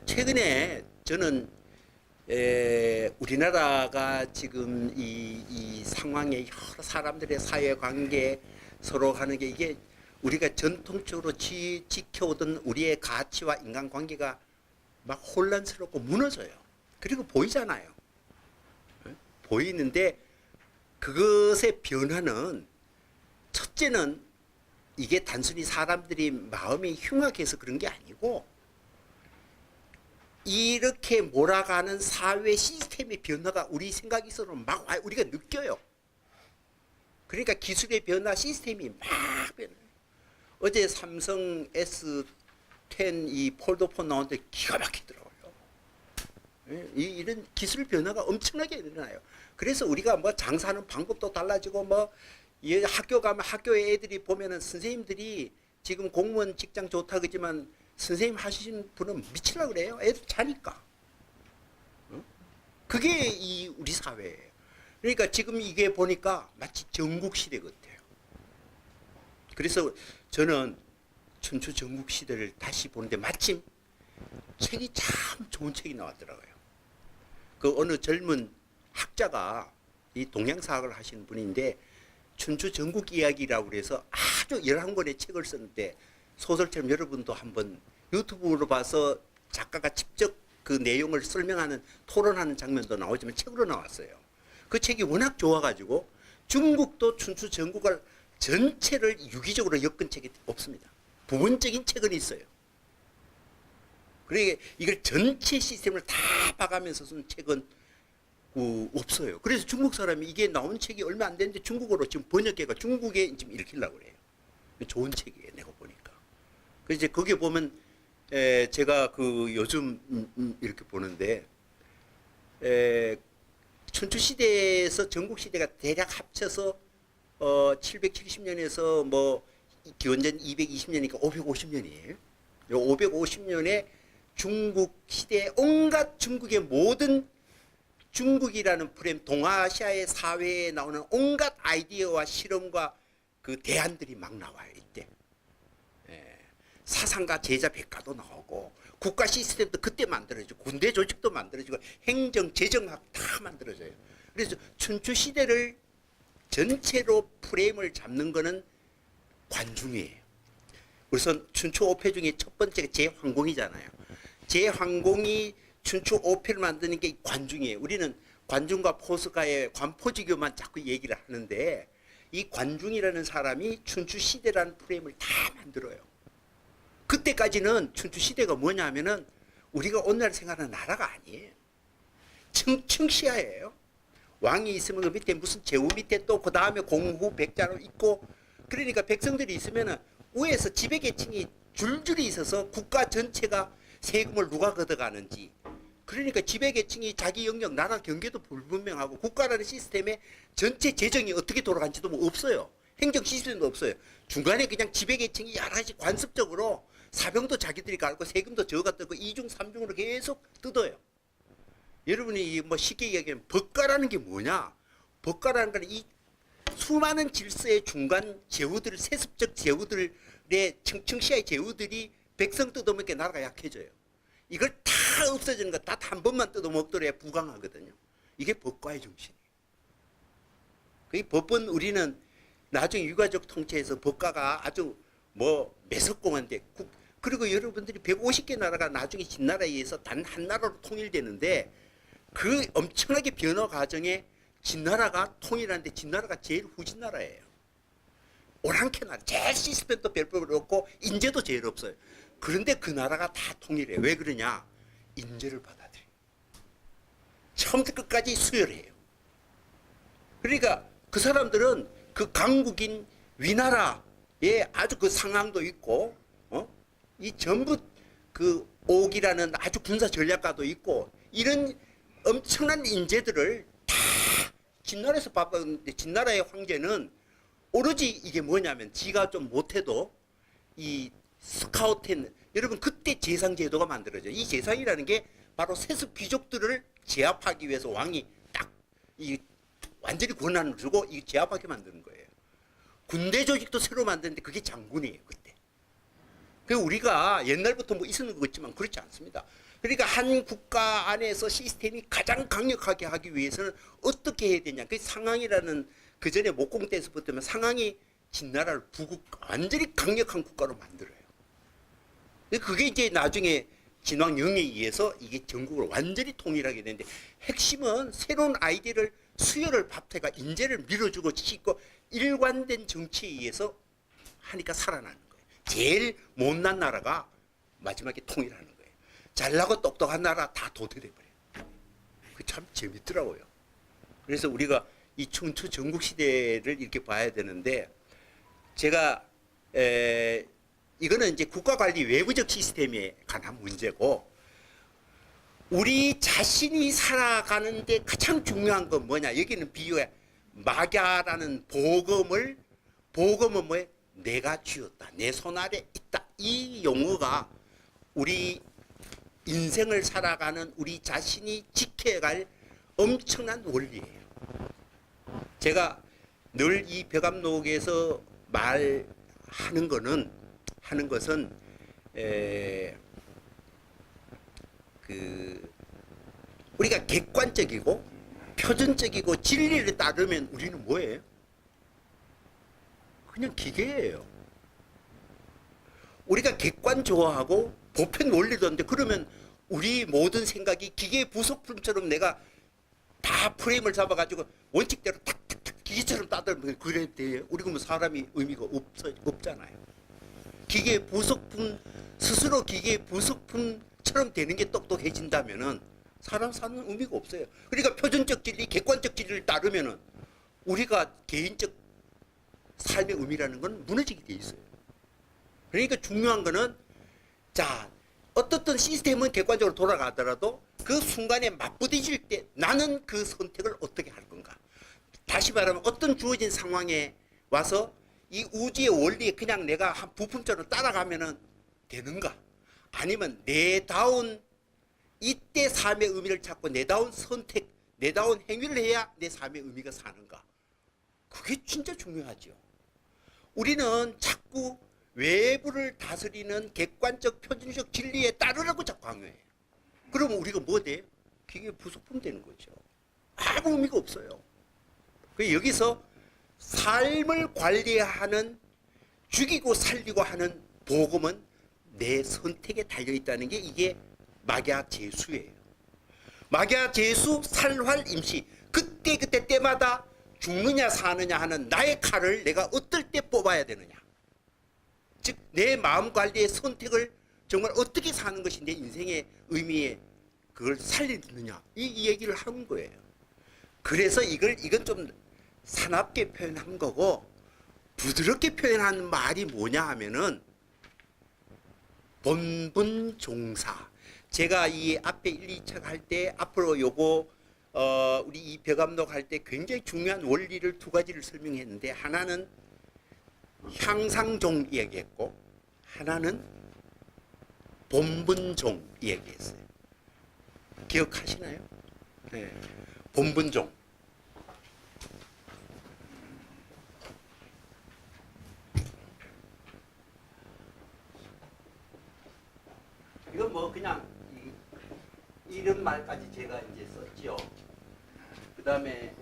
최근에 저는 우리나라가 지금 이 상황에 여러 사람들의 사회관계 서로 하는 게 이게 우리가 전통적으로 지켜오던 우리의 가치와 인간관계가 막 혼란스럽고 무너져요. 그리고 보이잖아요. 보이는데 그것의 변화는 첫째는 이게 단순히 사람들이 마음이 흉악해서 그런 게 아니고 이렇게 몰아가는 사회 시스템의 변화가 우리 생각이 있어도 막 우리가 느껴요. 그러니까 기술의 변화 시스템이 막 변해요. 어제 삼성 S10 이 폴더폰 나오는데 기가 막히더라고요. 이런 기술 변화가 엄청나게 일어나요. 그래서 우리가 뭐 장사하는 방법도 달라지고 뭐 학교 가면 학교에 애들이 보면은 선생님들이 지금 공무원 직장 좋다 그러지만 선생님 하시는 분은 미치려고 그래요. 애들 자니까. 그게 이 우리 사회예요. 그러니까 지금 이게 보니까 마치 전국시대 같아요. 그래서 저는 춘추 전국시대를 다시 보는데 마침 책이 참 좋은 책이 나왔더라고요. 그 어느 젊은 학자가 이 동양사학을 하시는 분인데 춘추 전국 이야기라고 그래서 아주 11권의 책을 썼는데 소설처럼 여러분도 한번 유튜브로 봐서 작가가 직접 그 내용을 설명하는 토론하는 장면도 나오지만 책으로 나왔어요. 그 책이 워낙 좋아가지고 중국도 춘추 전국을 전체를 유기적으로 엮은 책이 없습니다. 부분적인 책은 있어요. 그러니까 이걸 전체 시스템을 다 봐가면서 쓴 책은 없어요. 그래서 중국 사람이 이게 나온 책이 얼마 안 됐는데 중국어로 지금 번역해가 중국에 지금 읽히려고 그래요. 좋은 책이에요. 내가 보니까. 그래서 이제 거기에 보면 제가 그 요즘 이렇게 보는데 춘추시대에서 전국시대가 대략 합쳐서 770년에서 뭐 기원전 220년이니까 550년이에요. 550년에 중국 시대의 온갖 중국의 모든 중국이라는 프레임, 동아시아의 사회에 나오는 온갖 아이디어와 실험과 그 대안들이 막 나와요, 이때. 사상가 제자 백가도 나오고, 국가 시스템도 그때 만들어지고, 군대 조직도 만들어지고, 행정, 재정학 다 만들어져요. 그래서 춘추시대를 전체로 프레임을 잡는 거는 관중이에요. 우선 춘추 5패 중에 첫 번째가 제황공이잖아요. 제황공이 춘추 5패를 만드는 게 관중이에요. 우리는 관중과 포스가의 관포지교만 자꾸 얘기를 하는데 이 관중이라는 사람이 춘추 시대라는 프레임을 다 만들어요. 그때까지는 춘추 시대가 뭐냐 하면은 우리가 오늘날 생각하는 나라가 아니에요. 청시하예요. 왕이 있으면 그 밑에 무슨 제후 밑에 또 그 다음에 공후 백자로 있고 그러니까 백성들이 있으면은 위에서 지배계층이 줄줄이 있어서 국가 전체가 세금을 누가 걷어가는지 그러니까 지배계층이 자기 영역 나라 경계도 불분명하고 국가라는 시스템에 전체 재정이 어떻게 돌아가는지도 뭐 없어요. 행정 시스템도 없어요. 중간에 그냥 지배계층이 여러 가지 관습적으로 사병도 자기들이 갈고 세금도 저가 뜨고 2중 3중으로 계속 뜯어요. 여러분이 뭐 쉽게 이야기하면 법가라는 게 뭐냐? 법가라는 건 이 수많은 질서의 중간 제후들, 세습적 제후들의 청시의 제후들이 백성 뜯어먹게 나라가 약해져요. 이걸 다 없어지는 거 딱 한 번만 뜯어먹더라야 부강하거든요. 이게 법과의 정신이에요. 그 법은 우리는 나중에 유가족 통치에서 법가가 아주 뭐 매석공한데 그리고 여러분들이 150개 나라가 나중에 진나라에 의해서 단 한 나라로 통일되는데 그 엄청나게 변화 과정에 진나라가 통일하는데 진나라가 제일 후진 나라예요. 오랑캐 나라. 제일 시스템도 별별 없고 인재도 제일 없어요. 그런데 그 나라가 다 통일해요. 왜 그러냐? 인재를 받아들여요. 처음부터 끝까지 수혈해요. 그러니까 그 사람들은 그 강국인 위나라의 아주 그 상황도 있고 이 전부 그 옥이라는 아주 군사 전략가도 있고 이런 엄청난 인재들을 다 진나라에서 봤는데 진나라의 황제는 오로지 이게 뭐냐면 지가 좀 못해도 이 스카우트는 여러분 그때 제상제도가 만들어져요. 이 제상이라는 게 바로 세습 귀족들을 제압하기 위해서 왕이 딱 이 완전히 권한을 주고 이 제압하게 만드는 거예요. 군대 조직도 새로 만드는데 그게 장군이에요. 그때 그 우리가 옛날부터 뭐 있었는 것 같지만 그렇지 않습니다. 그러니까 한 국가 안에서 시스템이 가장 강력하게 하기 위해서는 어떻게 해야 되냐. 그 상황이라는 그 전에 목공 때서부터 상황이 진나라를 완전히 강력한 국가로 만들어요. 그게 이제 나중에 진왕영에 의해서 이게 전국을 완전히 통일하게 되는데 핵심은 새로운 아이디어를 수요를 밥태가 인재를 밀어주고 싣고 일관된 정치에 의해서 하니까 살아나는 거예요. 제일 못난 나라가 마지막에 통일하는 거예요. 잘나고 똑똑한 나라 다 도태돼 버려요. 그 참 재밌더라고요. 그래서 우리가 이 춘추 전국 시대를 이렇게 봐야 되는데 제가 이거는 이제 국가관리 외부적 시스템에 관한 문제고 우리 자신이 살아가는데 가장 중요한 건 뭐냐. 여기는 비유해 막야라는 복음은 뭐예요? 내가 쥐었다. 내 손 아래 있다. 이 용어가 우리 인생을 살아가는 우리 자신이 지켜야 할 엄청난 원리예요. 제가 늘 이 벽암록에서 말하는 것은 우리가 객관적이고 표준적이고 진리를 따르면 우리는 뭐예요? 그냥 기계예요. 우리가 객관조화하고 보편 원리도 하는데 그러면 우리 모든 생각이 기계의 부속품처럼 내가 다 프레임을 잡아가지고 원칙대로 탁탁탁 기계처럼 따들면 그래야 돼요. 우리 그러면 사람이 의미가 없잖아요. 기계의 부속품 스스로 기계의 부속품처럼 되는 게 똑똑해진다면은 사람 사는 의미가 없어요. 그러니까 표준적 진리, 객관적 진리를 따르면은 우리가 개인적 삶의 의미라는 건 무너지게 돼 있어요. 그러니까 중요한 거는 자 어떻든 시스템은 객관적으로 돌아가더라도 그 순간에 맞부딪힐 때 나는 그 선택을 어떻게 할 건가. 다시 말하면 어떤 주어진 상황에 와서 이 우주의 원리에 그냥 내가 한 부품처럼 따라가면은 되는가? 아니면 내다운 이때 삶의 의미를 찾고 내다운 선택, 내다운 행위를 해야 내 삶의 의미가 사는가? 그게 진짜 중요하죠. 우리는 자꾸 외부를 다스리는 객관적 표준적 진리에 따르라고 자꾸 강요해요. 그러면 우리가 뭐 돼요? 그게 부속품 되는 거죠. 아무 의미가 없어요. 여기서 삶을 관리하는 죽이고 살리고 하는 복음은 내 선택에 달려있다는 게 이게 막야제수예요. 막야제수 살활임시 그때 때마다 죽느냐 사느냐 하는 나의 칼을 내가 어떨 때 뽑아야 되느냐. 즉 내 마음 관리의 선택을 정말 어떻게 사는 것이 내 인생의 의미에 그걸 살리느냐 이 얘기를 하는 거예요. 그래서 이건 좀 사납게 표현한 거고 부드럽게 표현한 말이 뭐냐 하면은 본분종사. 제가 이 앞에 1, 2차 할 때 앞으로 요거 우리 이 벽암록 할 때 굉장히 중요한 원리를 두 가지를 설명했는데 하나는 향상종 얘기했고 하나는 본분종 얘기했어요. 기억하시나요? 네. 본분종. 이건 뭐 그냥 이런 말까지 제가 이제 썼지요. 그 다음에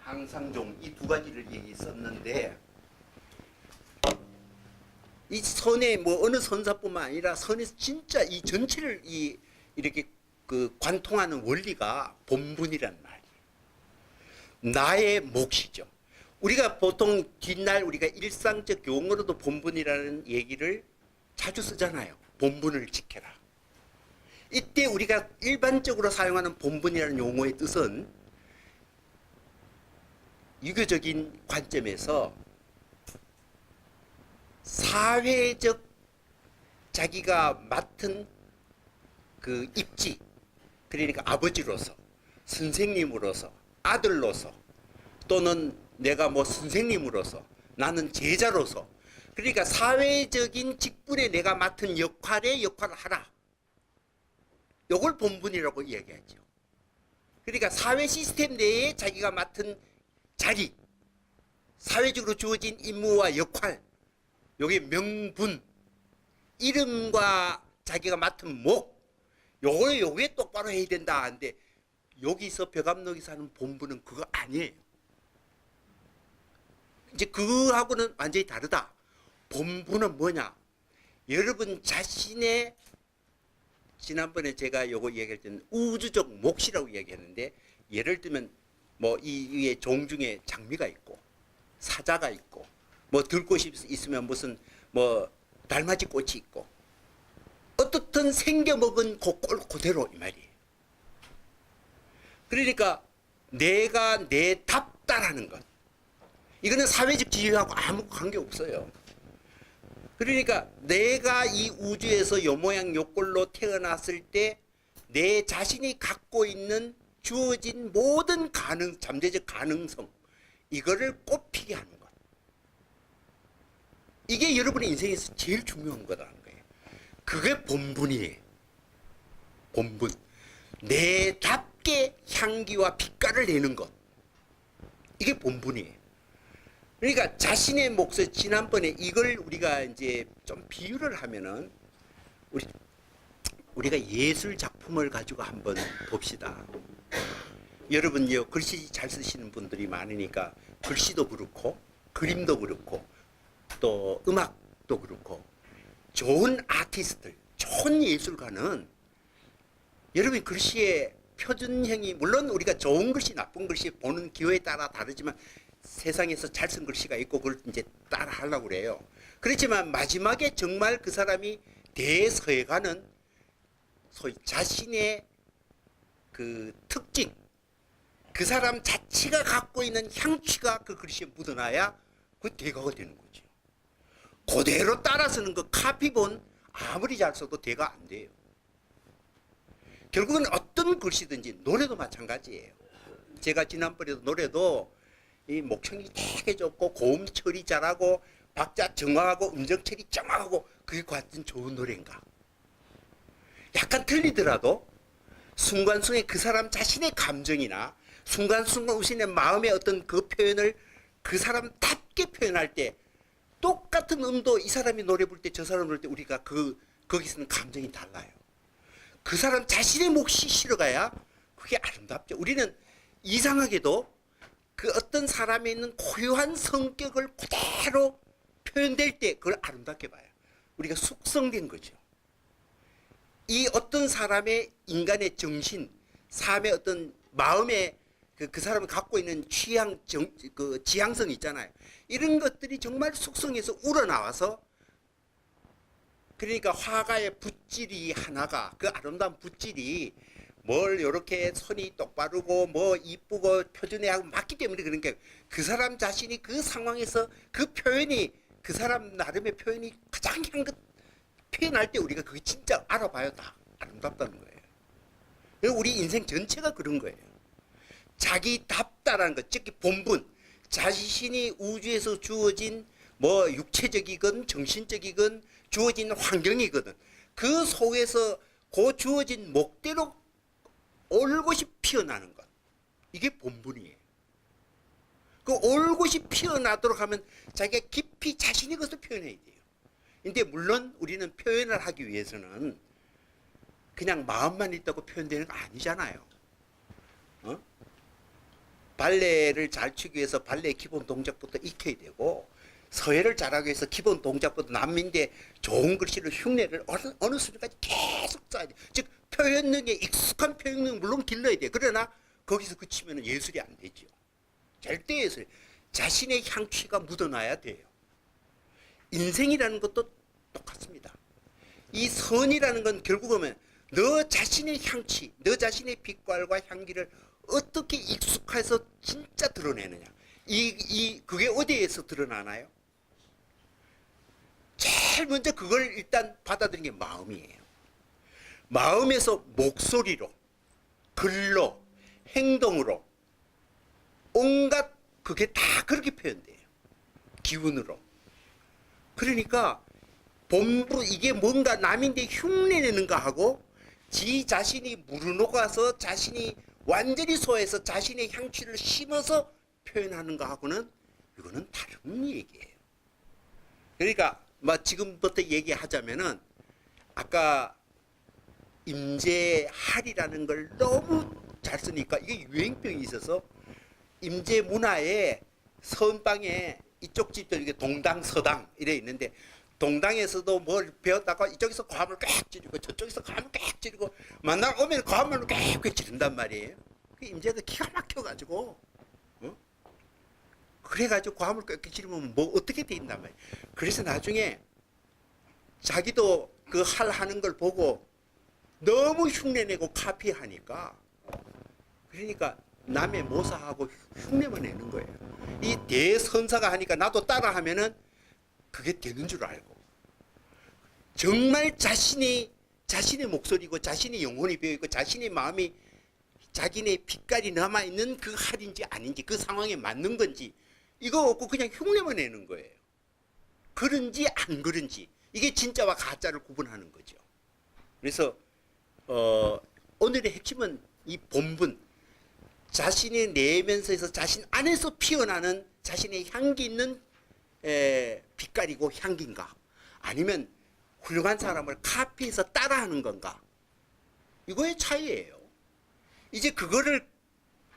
항상종 이 두 가지를 얘기했었는데 이 선의 뭐 어느 선사뿐만 아니라 선에서 진짜 이 전체를 이렇게 그 관통하는 원리가 본분이란 말이에요. 나의 몫이죠. 우리가 보통 뒷날 우리가 일상적 용어로도 본분이라는 얘기를 자주 쓰잖아요. 본분을 지켜라. 이때 우리가 일반적으로 사용하는 본분이라는 용어의 뜻은 유교적인 관점에서 사회적 자기가 맡은 그 입지, 그러니까 아버지로서, 선생님으로서, 아들로서, 또는 내가 뭐 선생님으로서, 나는 제자로서, 그러니까 사회적인 직분에 내가 맡은 역할을 하라. 이걸 본분이라고 이야기하죠. 그러니까 사회 시스템 내에 자기가 맡은 자리, 사회적으로 주어진 임무와 역할, 요게 명분, 이름과 자기가 맡은 목, 요게 똑바로 해야 된다 하는데, 여기서 벼감록에서 하는 본부는 그거 아니에요. 이제 그거하고는 완전히 다르다. 본부는 뭐냐? 여러분 자신의, 지난번에 제가 요거 얘기할 때는 우주적 몫이라고 얘기했는데, 예를 들면 뭐 이 위에 종 중에 장미가 있고 사자가 있고 뭐 들꽃이 있으면 무슨 뭐 달맞이 꽃이 있고, 어떻든 생겨먹은 그 꼴 그대로 이 말이에요. 그러니까 내가 내답다라는 것, 이거는 사회적 지위하고 아무 관계없어요. 그러니까 내가 이 우주에서 요 모양 요 꼴로 태어났을 때 내 자신이 갖고 있는 주어진 모든 잠재적 가능성, 이거를 꽃피게 하는 것, 이게 여러분의 인생에서 제일 중요한 거라는 거예요. 그게 본분이에요. 본분. 내답게 향기와 빛깔을 내는 것, 이게 본분이에요. 그러니까 자신의 몫을, 지난번에 이걸 우리가 이제 좀 비유를 하면은, 우리가 예술 작품을 가지고 한번 봅시다. 여러분요, 글씨 잘 쓰시는 분들이 많으니까 글씨도 그렇고 그림도 그렇고 또 음악도 그렇고, 좋은 아티스트들, 좋은 예술가는 여러분 글씨의 표준형이, 물론 우리가 좋은 글씨 나쁜 글씨 보는 기호에 따라 다르지만 세상에서 잘 쓴 글씨가 있고 그걸 이제 따라 하려고 그래요. 그렇지만 마지막에 정말 그 사람이 대서해가는 소위 자신의 그 특징, 그 사람 자체가 갖고 있는 향취가 그 글씨에 묻어나야 그 대가가 되는 거죠. 그대로 따라 쓰는 거 카피본 아무리 잘 써도 대가 안 돼요. 결국은 어떤 글씨든지, 노래도 마찬가지예요. 제가 지난번에도 노래도 이 목청이 되게 좋고 고음 처리 잘하고 박자 정확하고 음정 처리 정확하고, 그게 과연 좋은 노래인가? 약간 틀리더라도 순간순간 그 사람 자신의 감정이나 순간순간 우신의 마음의 어떤 그 표현을 그 사람답게 표현할 때, 똑같은 음도 이 사람이 노래 부를 때 저 사람 부를 때 우리가 거기서는 감정이 달라요. 그 사람 자신의 몫이 실어가야 그게 아름답죠. 우리는 이상하게도 그 어떤 사람에 있는 고유한 성격을 그대로 표현될 때 그걸 아름답게 봐요. 우리가 숙성된 거죠. 이 어떤 사람의 인간의 정신, 삶의 어떤 마음의 그 사람이 갖고 있는 그 지향성 있잖아요. 이런 것들이 정말 숙성해서 우러나와서, 그러니까 화가의 붓질이 하나가, 그 아름다운 붓질이 뭘 이렇게 손이 똑바르고 뭐 이쁘고 표준에 하고 맞기 때문에, 그러니까 그 사람 자신이 그 상황에서 그 표현이, 그 사람 나름의 표현이 가장 향긋 표현할 때 우리가 그게 진짜 알아봐요. 다 아름답다는 거예요. 우리 인생 전체가 그런 거예요. 자기답다라는 것, 즉 본분, 자신이 우주에서 주어진 뭐 육체적이건 정신적이건 주어진 환경이거든, 그 속에서 그 주어진 목대로 올곧이 피어나는 것, 이게 본분이에요. 그 올곧이 피어나도록 하면 자기가 깊이 자신의 것을 표현해야 돼요. 근데 물론 우리는 표현을 하기 위해서는 그냥 마음만 있다고 표현되는 거 아니잖아요. 발레를 잘 추기 위해서 발레 기본 동작부터 익혀야 되고, 서예를 잘하기 위해서 기본 동작부터 남인데 좋은 글씨를 흉내를 어느 수준까지 계속 써야 돼. 즉 표현 능력에, 익숙한 표현 능력 물론 길러야 돼. 그러나 거기서 그치면 예술이 안 되죠. 절대 예술. 자신의 향취가 묻어나야 돼요. 인생이라는 것도 똑같습니다. 이 선이라는 건 결국은 너 자신의 향취, 너 자신의 빛깔과 향기를 어떻게 익숙해서 진짜 드러내느냐. 그게 어디에서 드러나나요? 제일 먼저 그걸 일단 받아들이는 게 마음이에요. 마음에서 목소리로, 글로, 행동으로, 온갖 그게 다 그렇게 표현돼요. 기운으로. 그러니까 본부, 이게 뭔가 남인데 흉내내는가 하고 지 자신이 무르녹아서 자신이 완전히 소화해서 자신의 향취를 심어서 표현하는 거하고는 이거는 다른 얘기예요. 그러니까 뭐 지금부터 얘기하자면은 아까 임재할이라는 걸 너무 잘 쓰니까 이게 유행병이 있어서 임재 문화에 선방에 이쪽 집들 이게 동당 서당 이래 있는데 동당에서도 뭘 배웠다가 이쪽에서 과음을 꽥 지르고 저쪽에서 과음을 꽥 지르고 만나 오면 과음을 꽥꽥 지른단 말이에요. 그 임재도 기가 막혀가지고 그래가지고 과음을 꽥꽥 지르면 뭐 어떻게 돼 있단 말이에요. 그래서 나중에 자기도 그 하는 걸 보고 너무 흉내내고 카피하니까 그러니까 남의 모사하고 흉내만 내는 거예요. 이 대선사가 하니까 나도 따라하면은 그게 되는 줄 알고 정말 자신의 목소리고 자신의 영혼이 배어있고 자신의 마음이 자기네 빛깔이 남아있는 그 할인지 아닌지 그 상황에 맞는 건지 이거 없고 그냥 흉내만 내는 거예요. 그런지 안 그런지 이게 진짜와 가짜를 구분하는 거죠. 그래서 오늘의 핵심은 이 본분 자신의 내면서에서 자신 안에서 피어나는 자신의 향기 있는 빛깔이고 향기인가 아니면 훌륭한 사람을 카피해서 따라하는 건가 이거의 차이예요. 이제 그거를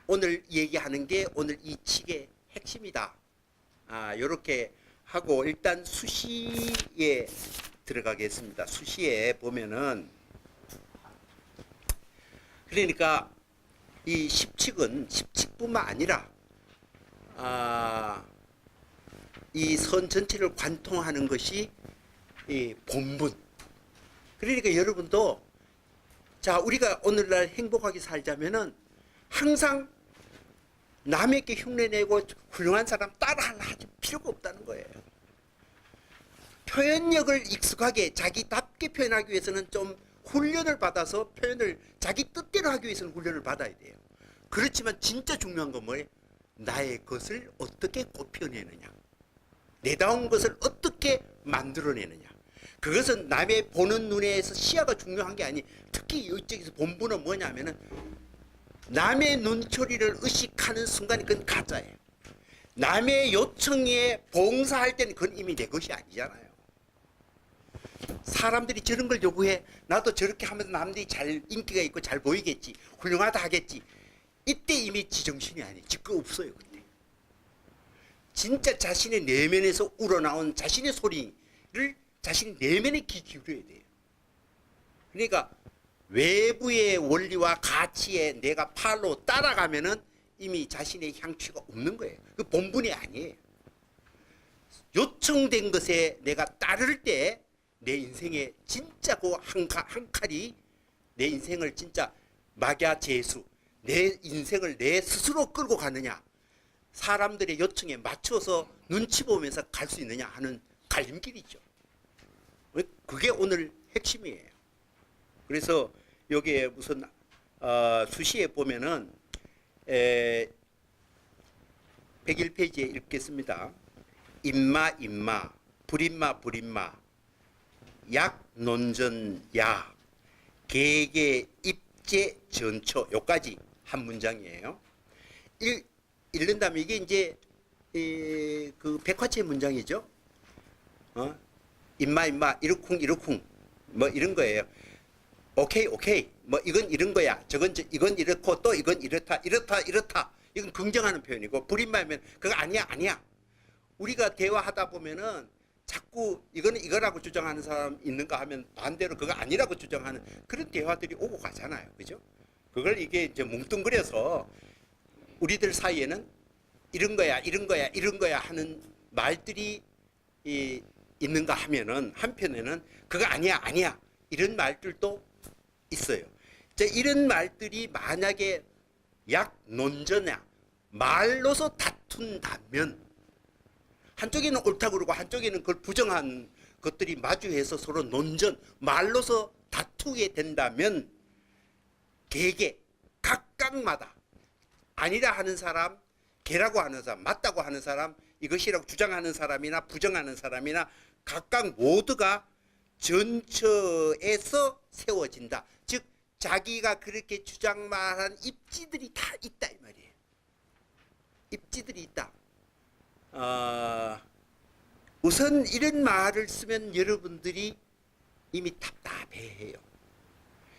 오늘 얘기하는 게 오늘 이 책의 핵심이다. 요렇게 하고 일단 수시에 들어가겠습니다. 수시에 보면은 그러니까 이 십칙뿐만 아니라 이 선 전체를 관통하는 것이 이 본분. 그러니까 여러분도 자 우리가 오늘날 행복하게 살자면은 항상 남에게 흉내내고 훌륭한 사람 따라하려 하지 필요가 없다는 거예요. 표현력을 익숙하게 자기답게 표현하기 위해서는 좀 훈련을 받아서 표현을 자기 뜻대로 하기 위해서는 훈련을 받아야 돼요. 그렇지만 진짜 중요한 건 뭐예요? 나의 것을 어떻게 곱혀내느냐. 내다운 것을 어떻게 만들어내느냐. 그것은 남의 보는 눈에서 시야가 중요한 게 아니 특히 이쪽에서 본분은 뭐냐면은 남의 눈초리를 의식하는 순간 그건 가짜예요. 남의 요청에 봉사할 때는 그건 이미 내 것이 아니잖아요. 사람들이 저런 걸 요구해. 나도 저렇게 하면서 남들이 잘 인기가 있고 잘 보이겠지. 훌륭하다 하겠지. 이때 이미 지정신이 아니에요. 지거 없어요. 그때. 진짜 자신의 내면에서 우러나온 자신의 소리를 자신의 내면에 귀 기울여야 돼요. 그러니까 외부의 원리와 가치에 내가 팔로 따라가면은 이미 자신의 향취가 없는 거예요. 그 본분이 아니에요. 요청된 것에 내가 따를 때 내 인생에 진짜 그 한 칼이 내 인생을 진짜 막야제수 내 인생을 내 스스로 끌고 가느냐 사람들의 요청에 맞춰서 눈치 보면서 갈 수 있느냐 하는 갈림길이죠. 그게 오늘 핵심이에요. 그래서 여기에 무슨 수시에 보면은 101페이지에 읽겠습니다. 임마 불임마 약논전야 계계 입제 전초 요까지 한 문장이에요. 읽는다면 이게 이제 그 백화체 문장이죠. 임마 이러쿵 뭐 이런 거예요. 오케이 뭐 이건 이런 거야. 이건 이렇고 또 이건 이렇다 이건 긍정하는 표현이고 불임마면 그거 아니야. 우리가 대화하다 보면은 자꾸 이거는 이거라고 주장하는 사람 있는가 하면 반대로 그거 아니라고 주장하는 그런 대화들이 오고 가잖아요. 그죠? 그걸 이게 이제 뭉뚱그려서 우리들 사이에는 이런 거야 하는 말들이 있는가 하면은 한편에는 그거 아니야 이런 말들도 있어요. 이런 말들이 만약에 약논전야 말로서 다툰다면 한쪽에는 옳다고 그러고 한쪽에는 그걸 부정한 것들이 마주해서 서로 논전 말로서 다투게 된다면 개개 각각마다 아니라 하는 사람 개라고 하는 사람 맞다고 하는 사람 이것이라고 주장하는 사람이나 부정하는 사람이나 각각 모두가 전처에서 세워진다. 즉 자기가 그렇게 주장말한 입지들이 다 있다 이 말이에요. 입지들이 있다. 우선 이런 말을 쓰면 여러분들이 이미 답답해해요.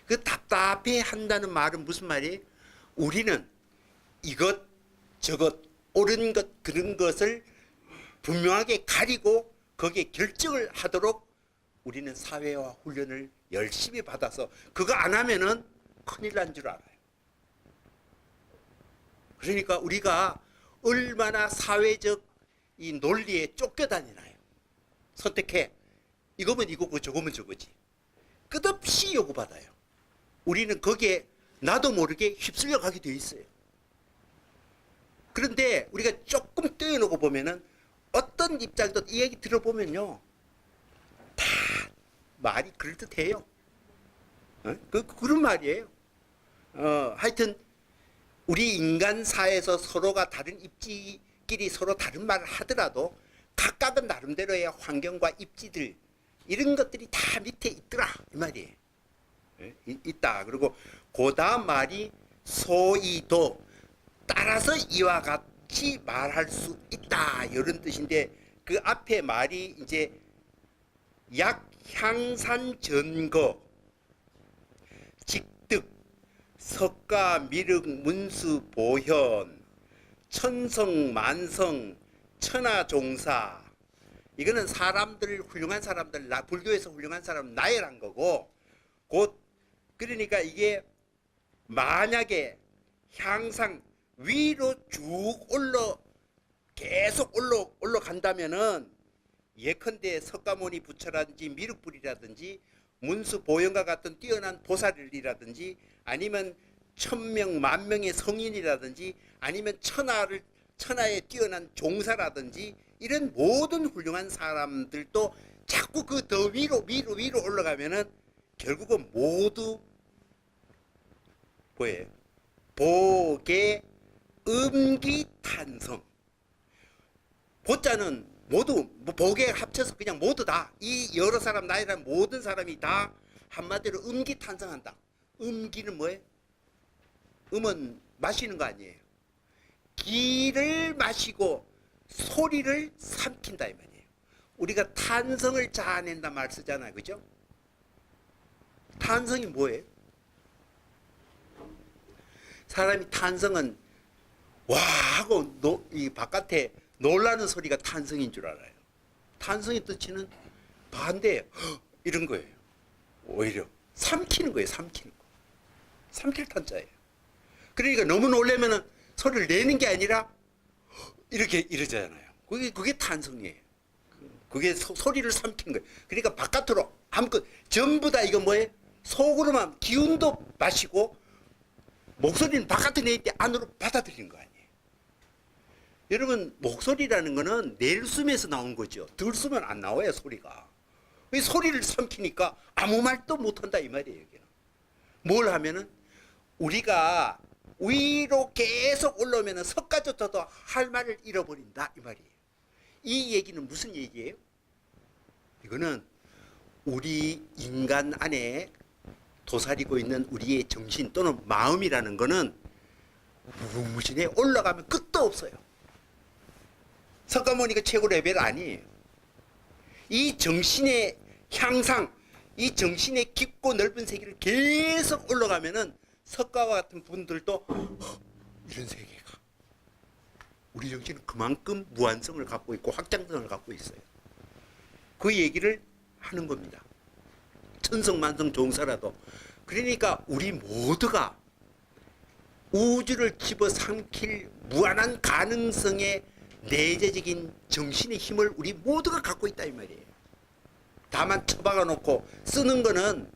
그 답답해 한다는 말은 무슨 말이에요? 우리는 이것 저것 옳은 것 그런 것을 분명하게 가리고 거기에 결정을 하도록 우리는 사회화 훈련을 열심히 받아서 그거 안 하면은 큰일 난 줄 알아요. 그러니까 우리가 얼마나 사회적 이 논리에 쫓겨다니나요. 선택해. 이거면 이거고 저거면 저거지. 끝없이 요구받아요. 우리는 거기에 나도 모르게 휩쓸려 가게 돼 있어요. 그런데 우리가 조금 떼어놓고 보면은 어떤 입장도 이 얘기 들어보면요. 다 말이 그럴듯해요. 그런 말이에요. 하여튼 우리 인간사에서 서로가 다른 입지끼리 서로 다른 말을 하더라도 각각은 나름대로의 환경과 입지들 이런 것들이 다 밑에 있더라 이 말이에요. 있다. 그리고 그 다음 말이 소이도 따라서 이와 같이 말할 수 있다 이런 뜻인데 그 앞에 말이 이제 약향산 전거 직득 석가 미륵 문수 보현 천성 만성 천하종사 이거는 사람들 훌륭한 사람들 불교에서 훌륭한 사람 나열한 거고 곧 그러니까 이게 만약에 향상 위로 쭉 계속 올라간다면은 예컨대 석가모니 부처라든지 미륵불이라든지 문수 보현과 같은 뛰어난 보살이라든지 아니면 천명 만명의 성인이라든지 아니면 천하에 뛰어난 종사라든지 이런 모든 훌륭한 사람들도 자꾸 그 더 위로 올라가면은 결국은 모두 뭐예요? 보계 음기탄성. 보자는 모두 보계 합쳐서 그냥 모두 다 이 여러 사람 나이란 모든 사람이 다 한마디로 음기탄성한다. 음기는 뭐예요? 음은 마시는 거 아니에요. 기를 마시고 소리를 삼킨다 이 말이에요. 우리가 탄성을 자아낸다 말 쓰잖아요. 그죠? 탄성이 뭐예요? 사람이 탄성은 와 하고 이 바깥에 놀라는 소리가 탄성인 줄 알아요. 탄성의 뜻은 반대예요. 이런 거예요. 오히려 삼키는 거예요. 삼키는 거. 삼킬 탄자예요. 그러니까 너무 놀라면은 소리를 내는 게 아니라 이렇게 이러잖아요. 그게 탄성이에요. 그게 소리를 삼키는 거예요. 그러니까 바깥으로 아무것 전부 다 이거 뭐예요? 속으로만 기운도 마시고 목소리는 바깥에 내일 때 안으로 받아들이는 거 아니에요. 여러분 목소리라는 거는 내숨에서 나온 거죠. 들숨은 안 나와요 소리가. 이 소리를 삼키니까 아무 말도 못한다 이 말이에요. 여기는. 뭘 하면은 우리가 위로 계속 올라오면은 석가조차도 할 말을 잃어버린다 이 말이에요. 이 얘기는 무슨 얘기예요? 이거는 우리 인간 안에 도사리고 있는 우리의 정신 또는 마음이라는 거는 무궁무진에 올라가면 끝도 없어요. 석가모니가 최고 레벨 아니에요. 이 정신의 향상, 이 정신의 깊고 넓은 세계를 계속 올라가면은 석가와 같은 분들도 이런 세계가 우리 정신은 그만큼 무한성을 갖고 있고 확장성을 갖고 있어요. 그 얘기를 하는 겁니다. 천성만성 종사라도. 그러니까 우리 모두가 우주를 집어삼킬 무한한 가능성의 내재적인 정신의 힘을 우리 모두가 갖고 있다 이 말이에요. 다만 처박아 놓고 쓰는 거는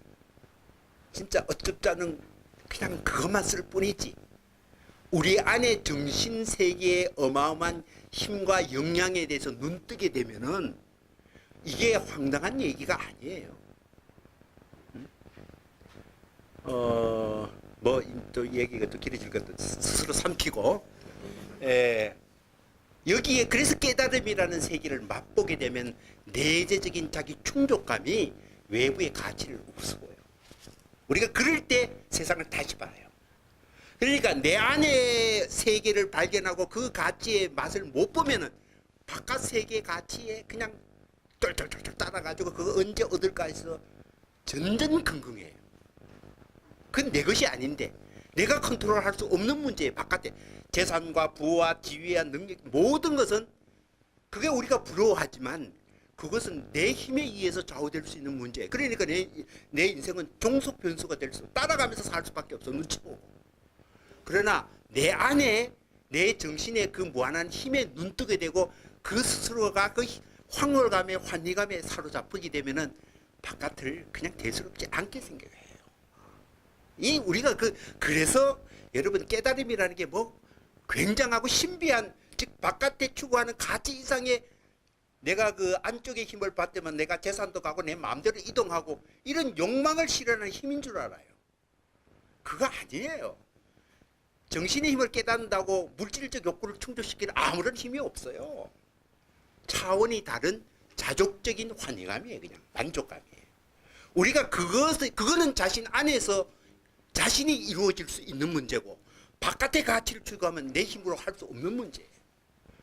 진짜 어쩌자는 그냥 그것만 쓸 뿐이지. 우리 안에 정신 세계의 어마어마한 힘과 영향에 대해서 눈뜨게 되면은 이게 황당한 얘기가 아니에요. 뭐 또 얘기가 또 길어질 것도 스스로 삼키고 여기에 그래서 깨달음이라는 세계를 맛보게 되면 내재적인 자기 충족감이 외부의 가치를 우습고요. 우리가 그럴 때 세상을 다시 봐요. 그러니까 내 안의 세계를 발견하고 그 가치의 맛을 못 보면은 바깥 세계 가치에 그냥 똘똘똘똘 따라가지고 그거 언제 얻을까 해서 전전긍긍해요. 그건 내 것이 아닌데 내가 컨트롤할 수 없는 문제예요. 바깥에 재산과 부와 지위와 능력 모든 것은 그게 우리가 부러워하지만 그것은 내 힘에 의해서 좌우될 수 있는 문제예요. 그러니까 내 인생은 종속 변수가 될 수, 따라가면서 살 수밖에 없어. 눈치 보고. 그러나 내 안에 내 정신에 그 무한한 힘에 눈뜨게 되고 그 스스로가 그 황홀감에 환희감에 사로잡히게 되면은 바깥을 그냥 대수롭지 않게 생겨요. 이 우리가 그래서 여러분 깨달음이라는 게 뭐 굉장하고 신비한, 즉 바깥에 추구하는 가치 이상의 내가 그 안쪽의 힘을 받으면 내가 재산도 가고 내 마음대로 이동하고 이런 욕망을 실현하는 힘인 줄 알아요. 그거 아니에요. 정신의 힘을 깨닫는다고 물질적 욕구를 충족시키는 아무런 힘이 없어요. 차원이 다른 자족적인 환희감이에요. 그냥 만족감이에요. 우리가 그거는 자신 안에서 자신이 이루어질 수 있는 문제고 바깥의 가치를 추구하면 내 힘으로 할 수 없는 문제예요.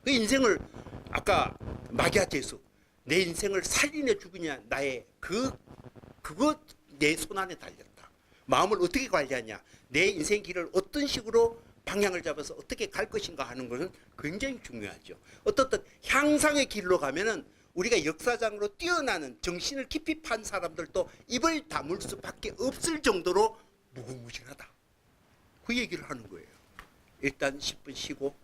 그 인생을 아까 마기아제수 내 인생을 살리냐 죽이냐 나의 그거 내 손안에 달렸다. 마음을 어떻게 관리하냐, 내 인생 길을 어떤 식으로 방향을 잡아서 어떻게 갈 것인가 하는 것은 굉장히 중요하죠. 어떻든 향상의 길로 가면은 우리가 역사장으로 뛰어나는 정신을 깊이 판 사람들도 입을 다물 수밖에 없을 정도로 무궁무진하다. 그 얘기를 하는 거예요. 일단 10분 쉬고